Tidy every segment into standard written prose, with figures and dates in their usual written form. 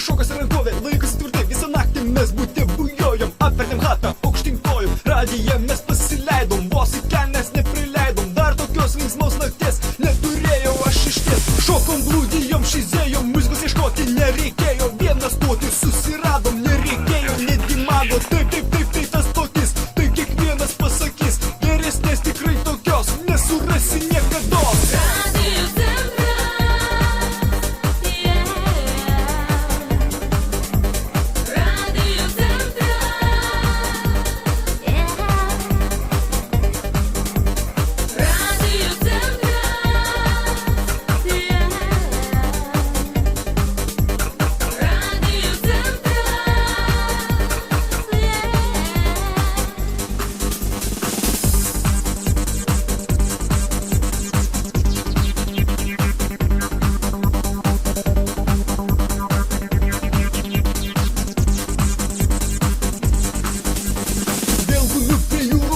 šokas rankovė, laikas tvirtai, visą naktį mes būti bujojom. Apvertėm hatą, aukštyn kojom, radiją mes pasileidom, vos į kelnes neprileidom. Dar tokios linksmos nakties neturėjau aš išties. Šokom, blūdijom, šizėjom, muzikos ieškoti nereikėjo. Vieną stotį susiradom, nereikėjo netgi mago. Taip, tas stotis, tai kiekvienas pasakys. Geresnės tikrai tokios nesurasi niekados.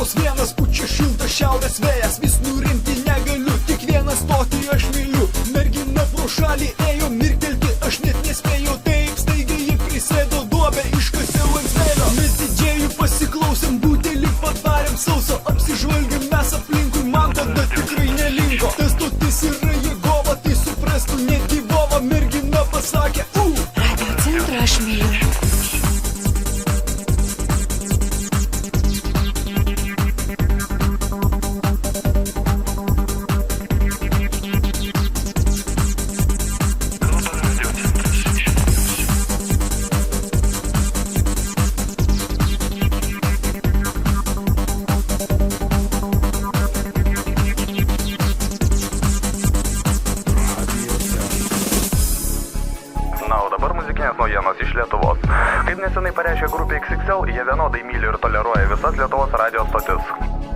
Vienas pučia šiltas šiaurės vėjas, vis nurimti negaliu, tik vieną stotį aš myliu. Mergina pro šalį ėjo, mirktelti aš net nespėjau, taip staigiai ji prisėdo, duobę iškasiau ant smėlio. Mes didžėjų pasiklausėm, butelį padarėm sauso, apsižvalgėm mes aplinkui, man tada tikrai nelinko. Tas stotis yra Jėgova, tai suprastų netgi Vova. Mergina pasakė, Radio centrą aš myliu. Na, o dabar muzikinės naujienos iš Lietuvos. Kaip nesenai pareiškė grupė XXL, jie vienodai myli ir toleruoja visas Lietuvos radijo stotis.